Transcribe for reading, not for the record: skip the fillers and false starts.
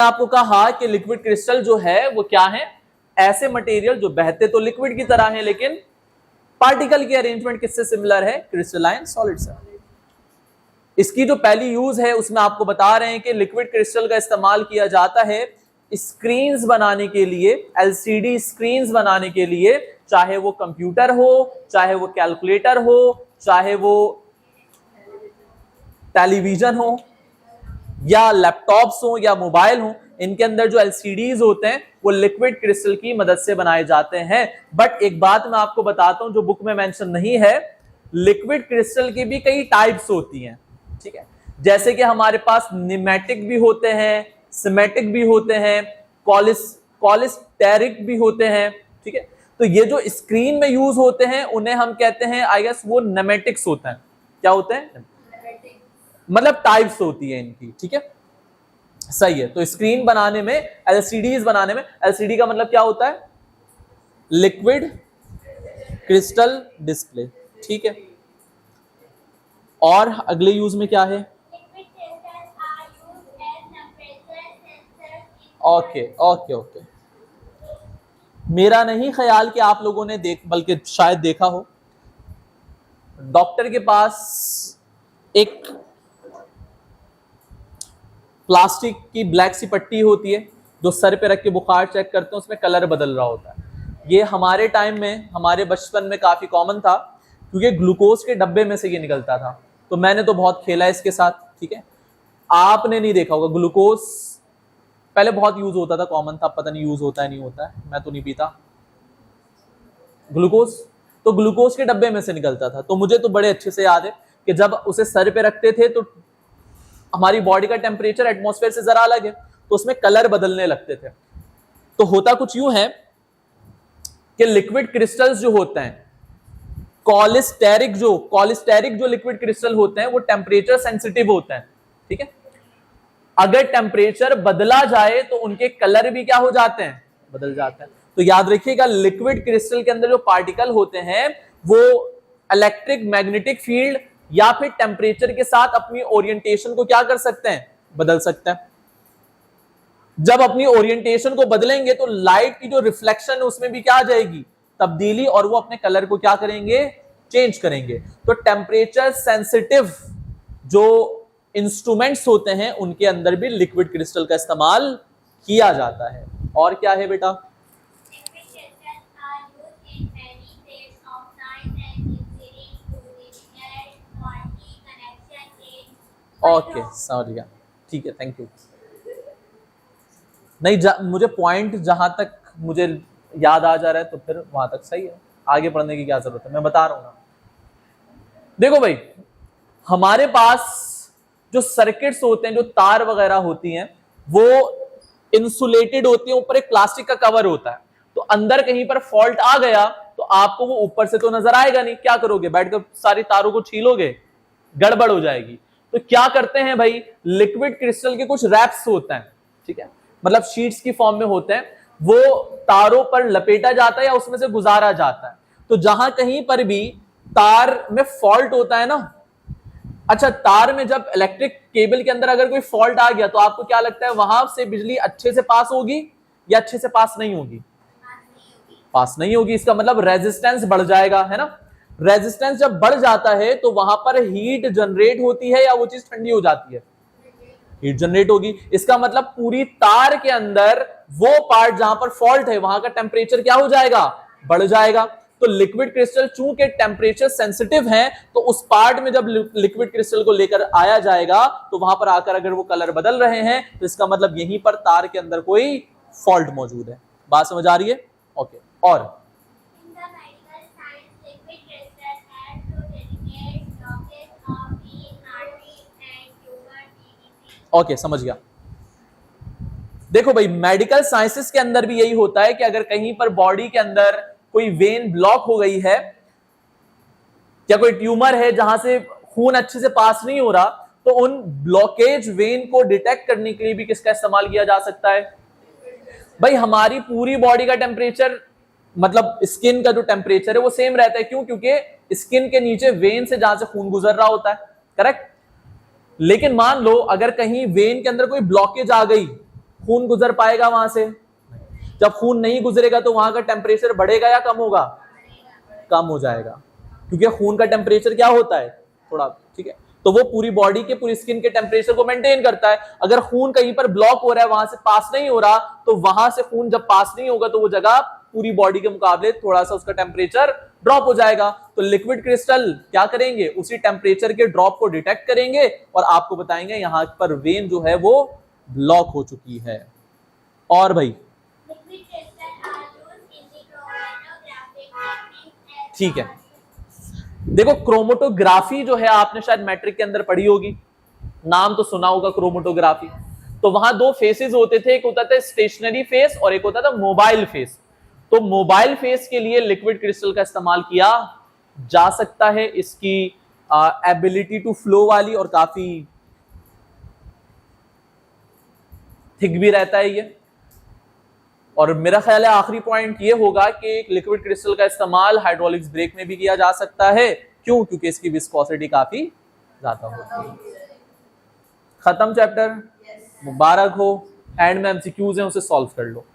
आपको कहा कि लिक्विड क्रिस्टल जो है वो क्या है, ऐसे मटेरियल जो बहते तो लिक्विड की तरह है लेकिन पार्टिकल की अरेंजमेंट किससे सिमिलर है, क्रिस्टलाइन सॉलिड से। इसकी जो पहली यूज है उसमें आपको बता रहे हैं कि लिक्विड क्रिस्टल का इस्तेमाल किया जाता है स्क्रीन्स बनाने के लिए, एलसीडी स्क्रीन्स बनाने के लिए, चाहे वो कंप्यूटर हो, चाहे वो कैलकुलेटर हो, चाहे वो टेलीविजन हो या लैपटॉप्स हो या मोबाइल हो, इनके अंदर जो एलसीडीज होते हैं वो लिक्विड क्रिस्टल की मदद से बनाए जाते हैं। बट एक बात मैं आपको बताता हूं जो बुक में मेंशन नहीं है, लिक्विड क्रिस्टल की भी कई टाइप्स होती हैं, ठीक है। जैसे कि हमारे पास निमेटिक भी होते हैं, सिमेटिक भी होते हैं, कॉलिस्टेरिक भी होते हैं, ठीक है। तो ये जो स्क्रीन में यूज होते हैं उन्हें हम कहते हैं, आई गेस वो नेमेटिक्स होते हैं। क्या होते हैं, मतलब टाइप्स होती है इनकी, ठीक है, सही है। तो स्क्रीन बनाने में, एलसीडीज बनाने में, एलसीडी का मतलब क्या होता है, लिक्विड क्रिस्टल डिस्प्ले, ठीक है। और अगले यूज में क्या है, ओके ओके ओके। मेरा नहीं ख्याल कि आप लोगों ने बल्कि शायद देखा हो, डॉक्टर के पास एक प्लास्टिक की ब्लैक सी पट्टी होती है जो सर पे रख के बुखार चेक करते हैं, उसमें कलर बदल रहा होता है। ये हमारे टाइम में, हमारे बचपन में काफी कॉमन था क्योंकि ग्लूकोज के डब्बे में से ये निकलता था। तो मैंने तो बहुत खेला इसके साथ, ठीक है। आपने नहीं देखा होगा, ग्लूकोज पहले बहुत यूज होता था, कॉमन था, पता नहीं यूज होता है नहीं होता है, मैं तो नहीं पीता ग्लूकोज। तो ग्लूकोज के डब्बे में से निकलता था। तो मुझे तो बड़े अच्छे से याद है कि जब उसे सर पे रखते थे तो हमारी बॉडी का टेम्परेचर एटमॉस्फेयर से जरा अलग है, तो उसमें कलर बदलने लगते थे। तो होता कुछ यूं है कि लिक्विड क्रिस्टल्स जो होते हैं, कॉलिस्टेरिक जो लिक्विड क्रिस्टल होते हैं वो टेम्परेचर सेंसिटिव होते हैं, ठीक है। अगर टेम्परेचर बदला जाए तो उनके कलर भी क्या हो जाते हैं, बदल जाते हैं। तो याद रखिएगा, लिक्विड क्रिस्टल के अंदर जो पार्टिकल होते हैं वो इलेक्ट्रिक मैग्नेटिक फील्ड या फिर टेम्परेचर के साथ अपनी ओरिएंटेशन को क्या कर सकते हैं, बदल सकते हैं। जब अपनी ओरिएंटेशन को बदलेंगे तो लाइट की जो रिफ्लेक्शन है उसमें भी क्या आ जाएगी, तब्दीली, और वो अपने कलर को क्या करेंगे, चेंज करेंगे। तो टेम्परेचर सेंसिटिव जो इंस्ट्रूमेंट्स होते हैं उनके अंदर भी लिक्विड क्रिस्टल का इस्तेमाल किया जाता है। और क्या है बेटा, ओके समझ गया, ठीक है, थैंक यू। नहीं मुझे पॉइंट जहां तक मुझे याद आ जा रहा है तो फिर वहां तक सही है, आगे पढ़ने की क्या जरूरत है, मैं बता रहा हूं ना। देखो भाई, हमारे पास जो सर्किट्स होते हैं, जो तार वगैरह होती हैं, वो इंसुलेटेड होती हैं, ऊपर एक प्लास्टिक का कवर होता है। तो अंदर कहीं पर फॉल्ट आ गया तो आपको वो ऊपर से तो नजर आएगा नहीं, क्या करोगे, बैठकर सारी तारों को छीलोगे, गड़बड़ हो जाएगी। तो क्या करते हैं भाई, लिक्विड क्रिस्टल के कुछ रैप्स होते हैं, ठीक है, मतलब शीट्स की फॉर्म में होते हैं, वो तारों पर लपेटा जाता है या उसमें से गुजारा जाता है। तो जहां कहीं पर भी तार में फॉल्ट होता है ना, अच्छा, तार में जब इलेक्ट्रिक केबल के अंदर अगर कोई फॉल्ट आ गया तो आपको क्या लगता है, वहां से बिजली अच्छे से पास होगी या अच्छे से पास नहीं होगी, पास नहीं होगी। इसका मतलब रेजिस्टेंस बढ़ जाएगा, है ना। रेजिस्टेंस जब बढ़ जाता है तो वहां पर हीट जनरेट होती है या वो चीज ठंडी हो जाती है, हीट जनरेट होगी। इसका मतलब पूरी तार के अंदर वो पार्ट जहां पर फॉल्ट है वहां का टेम्परेचर क्या हो जाएगा, बढ़ जाएगा। तो लिक्विड क्रिस्टल चूंकि टेम्परेचर सेंसिटिव है, तो उस पार्ट में जब लिक्विड क्रिस्टल को लेकर आया जाएगा तो वहां पर आकर अगर वो कलर बदल रहे हैं तो इसका मतलब यहीं पर तार के अंदर कोई फॉल्ट मौजूद है। बात समझ आ रही है, ओके। और ओके, समझ गया। देखो भाई, मेडिकल साइंसेस के अंदर भी यही होता है कि अगर कहीं पर बॉडी के अंदर कोई वेन ब्लॉक हो गई है या कोई ट्यूमर है जहां से खून अच्छे से पास नहीं हो रहा, तो उन ब्लॉकेज वेन को डिटेक्ट करने के लिए भी किसका इस्तेमाल किया जा सकता है भाई, हमारी पूरी बॉडी का टेम्परेचर, मतलब स्किन का जो टेम्परेचर है वो सेम रहता है। क्यों, क्योंकि स्किन के नीचे वेन से जहां से खून गुजर रहा होता है, करेक्ट। लेकिन मान लो अगर कहीं वेन के अंदर कोई ब्लॉकेज आ गई, खून गुजर पाएगा वहां से? जब खून नहीं गुजरेगा तो वहां का टेम्परेचर बढ़ेगा या कम होगा? कम हो जाएगा, क्योंकि खून का टेम्परेचर क्या होता है, थोड़ा, ठीक है, तो वो पूरी बॉडी के, पूरी स्किन के टेम्परेचर को मेंटेन करता है। अगर खून कहीं पर ब्लॉक हो रहा है, वहां से पास नहीं हो रहा, तो वहां से खून जब पास नहीं होगा तो वो जगह पूरी बॉडी के मुकाबले थोड़ा सा उसका टेम्परेचर ड्रॉप हो जाएगा। तो लिक्विड क्रिस्टल क्या करेंगे, उसी टेम्परेचर के ड्रॉप को डिटेक्ट करेंगे और आपको बताएंगे यहां पर वेन जो है वो ब्लॉक हो चुकी है। और भाई ठीक है, देखो क्रोमेटोग्राफी जो है आपने शायद मैट्रिक के अंदर पढ़ी होगी, नाम तो सुना होगा क्रोमेटोग्राफी। तो वहां दो फेसेस होते थे, एक होता था स्टेशनरी फेस और एक होता था मोबाइल फेस। तो मोबाइल फेस के लिए लिक्विड क्रिस्टल का इस्तेमाल किया जा सकता है, इसकी एबिलिटी टू फ्लो वाली, और काफी थिक भी रहता है ये। और मेरा ख्याल है आखिरी पॉइंट ये होगा कि लिक्विड क्रिस्टल का इस्तेमाल हाइड्रोलिक्स ब्रेक में भी किया जा सकता है। क्यों? क्योंकि इसकी विस्कोसिटी काफी ज्यादा होती है। खत्म चैप्टर, मुबारक हो। एंड में एमसीक्यूज हैं, उसे सॉल्व कर लो।